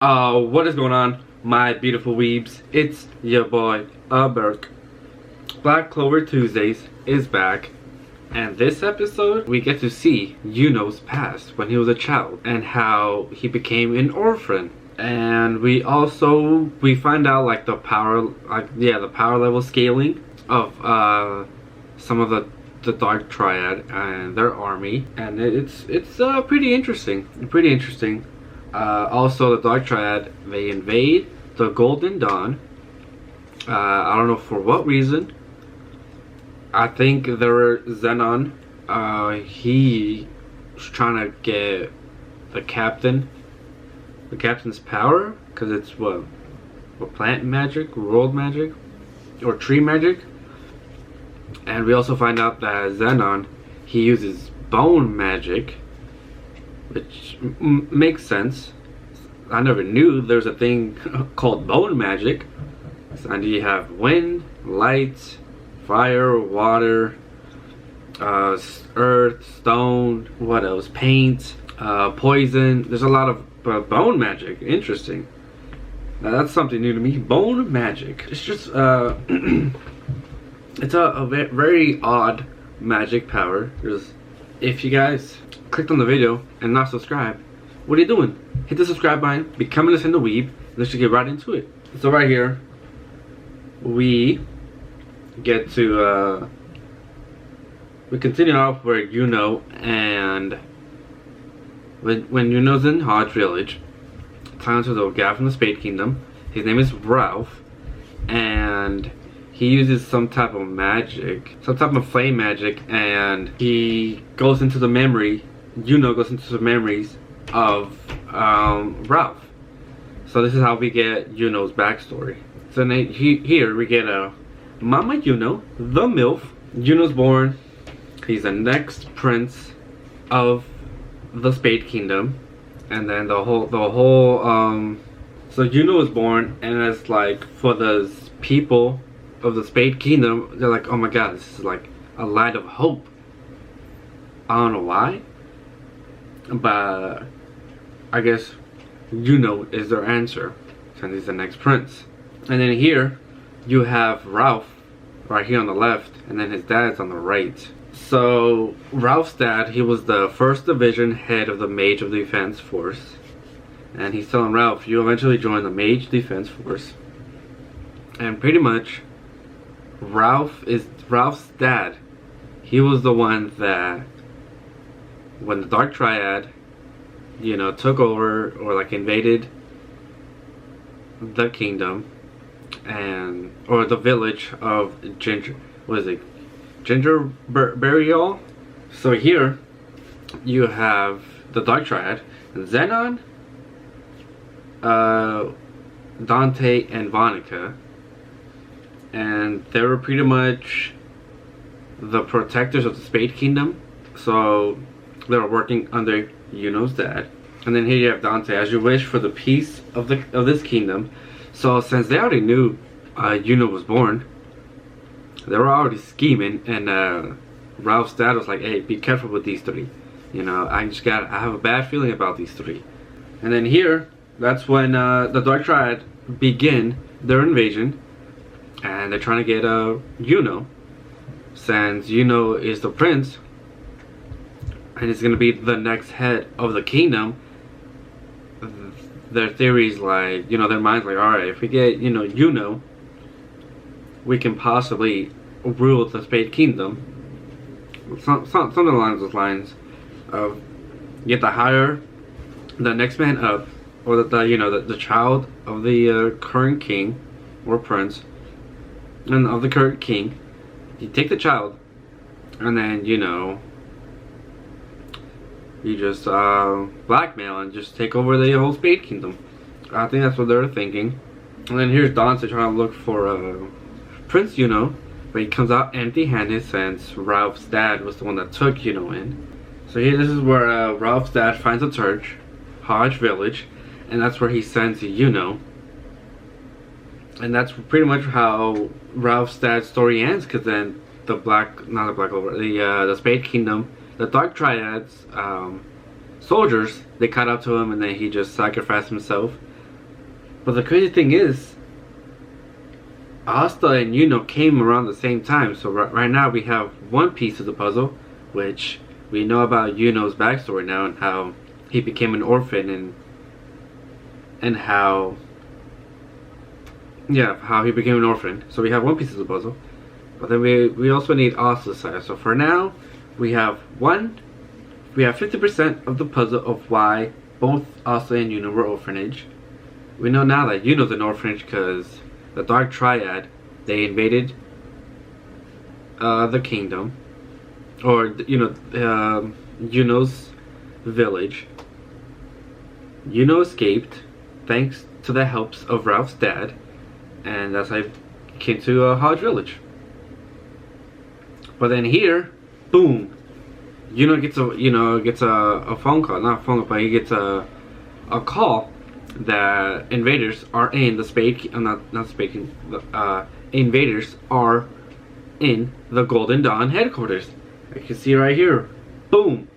What is going on, my beautiful weebs? It's your boy, Burke. Black Clover Tuesdays is back, and this episode we get to see Yuno's past when he was a child and how he became an orphan. And we find out like the power level scaling of some of the Dark Triad and their army, and it's pretty interesting. Also, the Dark Traid, they invade the Golden Dawn. I don't know for what reason. I think Xenon, he was trying to get the captain's power, because it's what plant magic, world magic, or tree magic. And we also find out that Xenon, he uses bone magic, which makes sense. I never knew there's a thing called bone magic. And you have wind, light, fire, water, earth, stone, what else? Paint, poison. There's a lot of bone magic. Interesting. Now that's something new to me. Bone magic. It's just it's a very odd magic power. If you guys clicked on the video and not subscribed, what are you doing? Hit the subscribe button, become a Nintendo Weeb. Let's just get right into it. So right here, we get to we continue off where Yuno, and when Yuno's in Hodge Village, talking to the guy from the Spade Kingdom. His name is Ralph, and he uses some type of magic, some type of flame magic, and he goes into the memory. Yuno goes into the memories of Ralph. So this is how we get Yuno's backstory. So here we get Mama Yuno, the MILF. Yuno's born. He's the next prince of the Spade Kingdom, and then the whole. So Yuno was born, and it's like for the people of the Spade Kingdom, they're like, oh my god, this is like a light of hope. I don't know why, but I guess Yuno is their answer, since he's the next prince. And then here you have Ralph right here on the left, and then his dad's on the right. So Ralph's dad, he was the 1st Division head of the Mage of Defense Force, and he's telling Ralph, you eventually join the Mage Defense Force. And pretty much Ralph's dad. He was the one that, when the Dark Triad, took over or like invaded the kingdom, or the village of Gingerberryall. So here you have the Dark Triad, Xenon, Dante, and Vonica, and they were pretty much the protectors of the Spade Kingdom. So they were working under Yuno's dad. And then here you have Dante, as you wish for the peace of this kingdom. So since they already knew Yuno was born, they were already scheming, and Ralph's dad was like, hey, be careful with these three. I have a bad feeling about these three. And then here, that's when the Dark Triad begin their invasion, and they're trying to get Yuno. Since Yuno is the prince, and he's gonna be the next head of the kingdom, their theories, like, their mind's like, alright, if we get, Yuno, we can possibly rule the Spade Kingdom. Something along those lines of, you have to hire the next man up, or the child of the current king or prince, and of the current king. You take the child, and then you just blackmail and just take over the whole Spade Kingdom. I think that's what they're thinking. And then here's Dante trying to look for Prince Yuno, but he comes out empty-handed since Ralph's dad was the one that took Yuno in. So here, this is where Ralph's dad finds a church, Hodge Village, and that's where he sends Yuno. And that's pretty much how Ralph's dad's story ends, because then the Spade Kingdom, the Dark Triad's soldiers, they caught up to him, and then he just sacrificed himself But the crazy thing is, Asta and Yuno came around the same time. So right now we have one piece of the puzzle, which we know about Yuno's backstory now and how he became an orphan and how he became an orphan. So we have one piece of the puzzle. But then we also need Asta's side. So for now, we have 50% of the puzzle of why both Asta and Yuno were orphanage. We know now that Yuno's an orphanage because the Dark Triad, they invaded the kingdom, or Yuno's village. Yuno escaped thanks to the helps of Ralph's dad, and that's how he came to Hodge Village. But then here, boom, Yuno gets a phone call, not a phone call, but he gets a call that invaders are in the invaders are in the Golden Dawn headquarters. You can see right here, boom,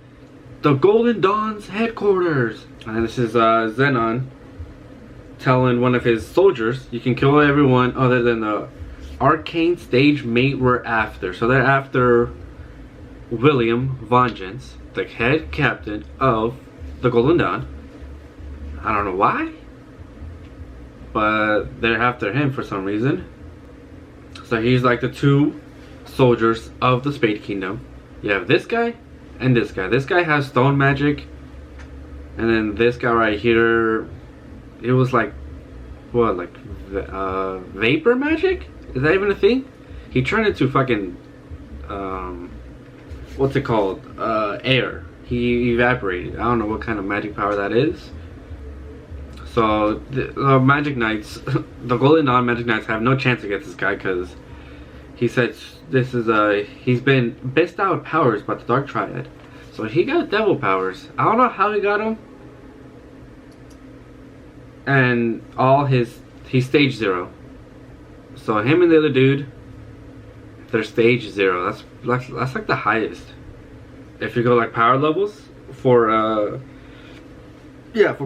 the Golden Dawn's headquarters. And this is Zenon telling one of his soldiers, you can kill everyone other than the arcane stage mate we're after. So they're after William Vengeance, the head captain of the Golden Dawn. I don't know why, but they're after him for some reason. So he's like the two soldiers of the Spade Kingdom. You have this guy and this guy. This guy has stone magic, and then this guy right here, it was like, what, like vapor magic? Is that even a thing? He turned into fucking, what's it called? Air. He evaporated. I don't know what kind of magic power that is. So the Magic Knights, the Golden Dawn Magic Knights have no chance against this guy because he said he's been bestowed powers by the Dark Triad. So he got devil powers. I don't know how he got them. And he's stage 0. So him and the other dude, they're stage 0. That's like the highest. If you go like power levels for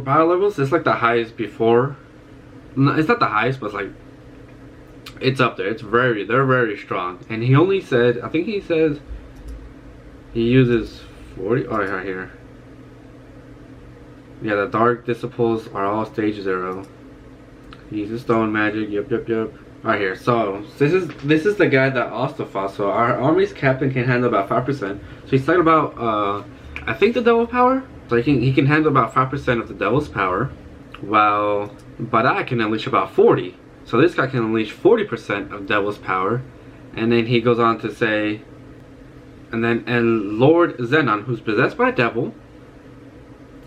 power levels, it's like the highest before. No, it's not the highest, but it's like, it's up there. They're very strong. And he only said, I think he says he uses 40. Oh, right here. Yeah, the dark disciples are all stage 0. He uses stone magic. Yep. Right here. So this is the guy that Asta fought. So our army's captain can handle about 5%. So he's talking about I think the devil power. So he can handle about 5% of the devil's power, while Badai can unleash about 40. So this guy can unleash 40% of devil's power, and then he goes on to say, and Lord Zenon, who's possessed by a devil,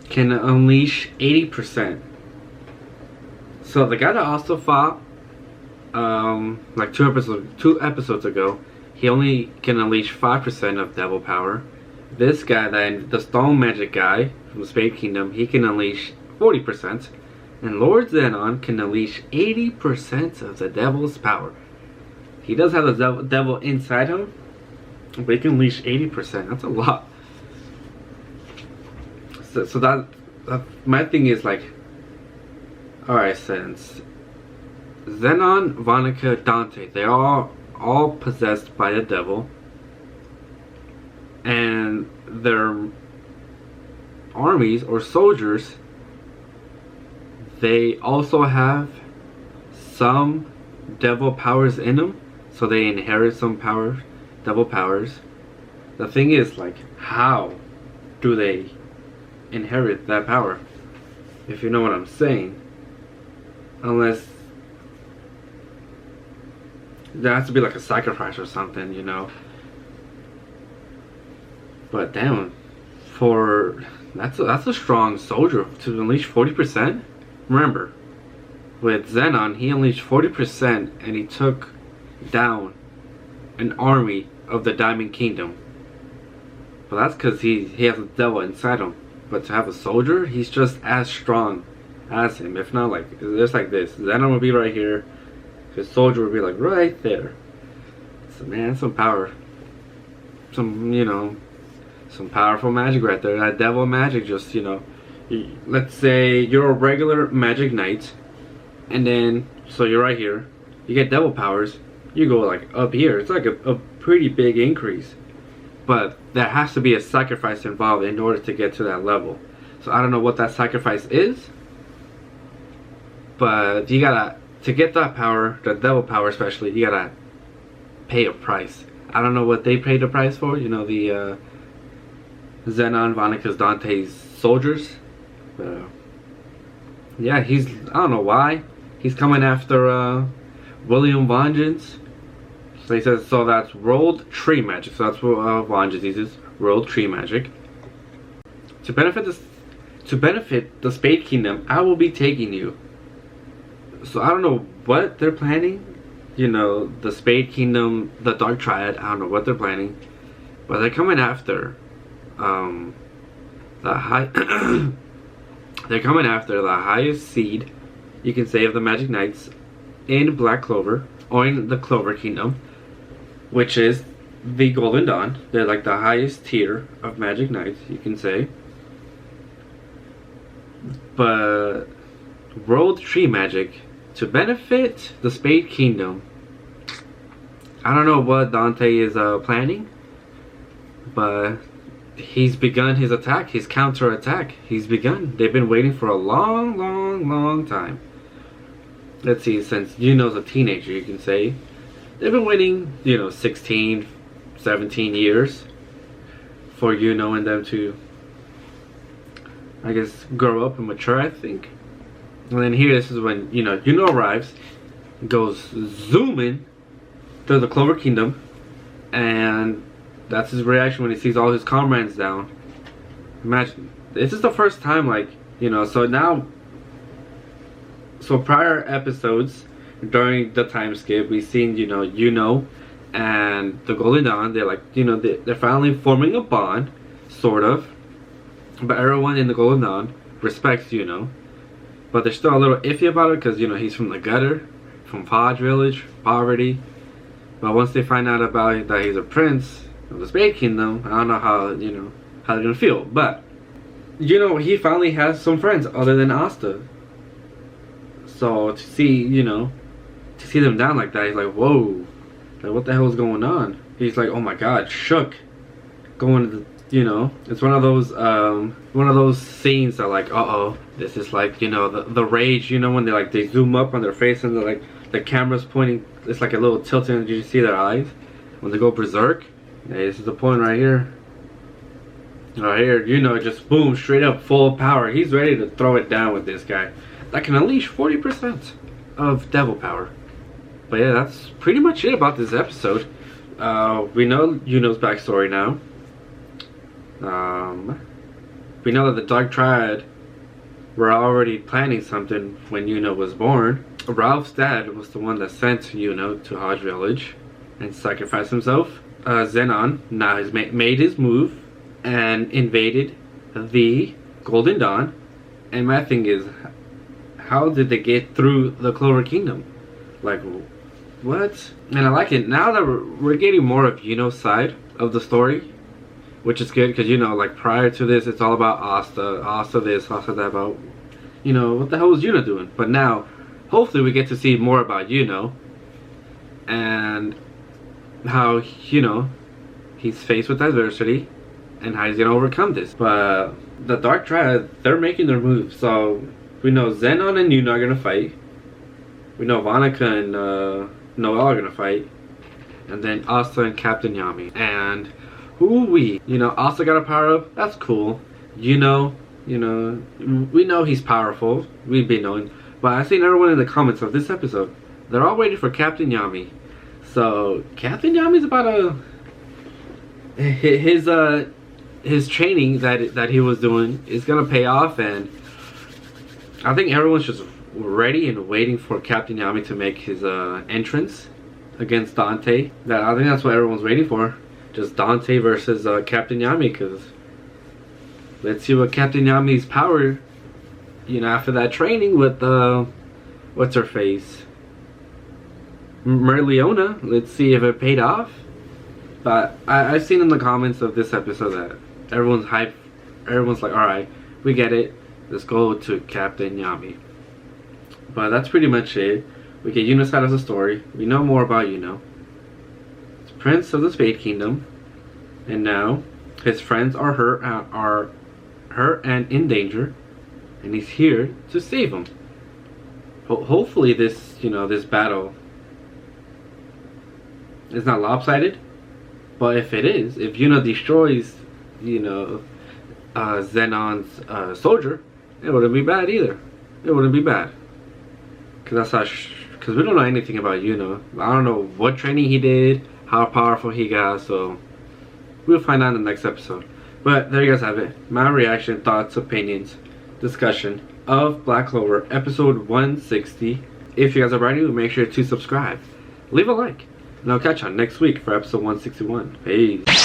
can unleash 80%. So the guy that also fought, like two episodes ago, he only can unleash 5% of devil power. This guy, the stone magic guy from the Spade Kingdom, he can unleash 40%. And Lord Zenon can unleash 80% of the devil's power. He does have the devil inside him, but he can unleash 80%. That's a lot. So that my thing is like, alright, since Zenon, Vonica, Dante, they're all possessed by the devil. And their armies or soldiers, they also have some devil powers in them, so they inherit some devil powers. The thing is, like, how do they inherit that power? If you know what I'm saying. Unless there has to be like a sacrifice or something, you know. But damn, that's a strong soldier to unleash 40%. Remember, with Zenon, he unleashed 40% and he took down an army of the Diamond Kingdom. But that's because he has a devil inside him. But to have a soldier, he's just as strong as him. If not, like, just like this. Zenon would be right here. His soldier would be like right there. So man, some power. Some powerful magic right there. That devil magic, just, let's say you're a regular magic knight And then, so you're right here. You get devil powers. You go like up here. It's like a pretty big increase. But there has to be a sacrifice involved in order to get to that level. So I don't know what that sacrifice is. But you gotta, to get that power, the devil power especially, you gotta pay a price. I don't know what they paid the price for. You know, the Zenon, Vanika's, Dante's soldiers. Yeah, I don't know why. He's coming after William Vengeance. So he says, so that's rolled tree magic. So that's what Vengeance uses, rolled tree magic. To benefit the Spade Kingdom, I will be taking you. So I don't know what they're planning. You know, the Spade Kingdom, the Dark Triad, I don't know what they're planning. But they're coming after they're coming after the highest seed, you can say, of the Magic Knights in Black Clover, or in the Clover Kingdom, which is the Golden Dawn. They're like the highest tier of Magic Knights, you can say. But World Tree Magic, to benefit the Spade Kingdom, I don't know what Dante is planning, but he's begun his attack, his counter attack. He's begun. They've been waiting for a long time. Let's see, since Yuno's a teenager, you can say. They've been waiting, you know, 16, 17 years for Yuno and them to, I guess, grow up and mature, I think. And then here, this is when, you know, Yuno arrives, goes zooming through the Clover Kingdom, and that's his reaction when he sees all his comrades down. Imagine, this is the first time, like, you know, so now, so prior episodes, during the time skip, we've seen, you know, Yuno and the Golden Dawn, they're like, you know, they're finally forming a bond, sort of. But everyone in the Golden Dawn respects Yuno. But they're still a little iffy about it because, you know, he's from the gutter, from Podge Village, poverty. But once they find out about that he's a prince of the Spade Kingdom, I don't know how, you know, how they're gonna feel. But, you know, he finally has some friends other than Asta. So to see, you know, to see them down like that, he's like, whoa, like what the hell is going on? He's like, oh my god, shook. Going to the, you know, it's one of those scenes that, like, uh-oh, this is like, you know, the rage, you know, when they zoom up on their face and they're like, the camera's pointing, it's like a little tilting and you see their eyes when they go berserk. Hey, this is the point right here. Right here, you know, just boom, straight up full power. He's ready to throw it down with this guy that can unleash 40% of devil power. But yeah, that's pretty much it about this episode. We know Yuno's backstory now. We know that the Dark Traid were already planning something when Yuno was born. Ralph's dad was the one that sent Yuno to Hodge Village and sacrificed himself. Zenon now has made his move and invaded the Golden Dawn. And my thing is, how did they get through the Clover Kingdom? Like, what? And I like it now that we're getting more of Yuno's side of the story, which is good because, you know, like prior to this, it's all about Asta this, Asta that, about, you know, what the hell was Yuno doing? But now, hopefully, we get to see more about Yuno and how, you know, he's faced with adversity and how he's gonna overcome this. But the Dark Traid, they're making their moves. So we know Zenon and Yuno are gonna fight. We know Vanica and Noelle are gonna fight, and then Asta and Captain Yami. And you know, Asta got a power up. That's cool. Yuno, you know, we know he's powerful. We've been knowing. But I've seen everyone in the comments of this episode, they're all waiting for Captain Yami. So Captain Yami's about his training that he was doing is gonna pay off, and I think everyone's just ready and waiting for Captain Yami to make his entrance against Dante. I think that's what everyone's waiting for. Just Dante versus Captain Yami, because let's see what Captain Yami's power, you know, after that training with what's her face, Merliona. Let's see if it paid off. But I've seen in the comments of this episode that everyone's hyped. Everyone's like, alright, we get it. Let's go to Captain Yami. But that's pretty much it. We get Yuno's side of the story. We know more about Yuno. He's Prince of the Spade Kingdom, and now his friends are hurt and in danger, and he's here to save them. Hopefully, this this battle is not lopsided. But if it is, if Yuno destroys, Zenon's soldier, it wouldn't be bad either. It wouldn't be bad. Because we don't know anything about Yuno. I don't know what training he did, how powerful he got, so we'll find out in the next episode. But there you guys have it. My reaction, thoughts, opinions, discussion of Black Clover episode 160. If you guys are brand new, make sure to subscribe. Leave a like. And I'll catch you next week for episode 161. Peace.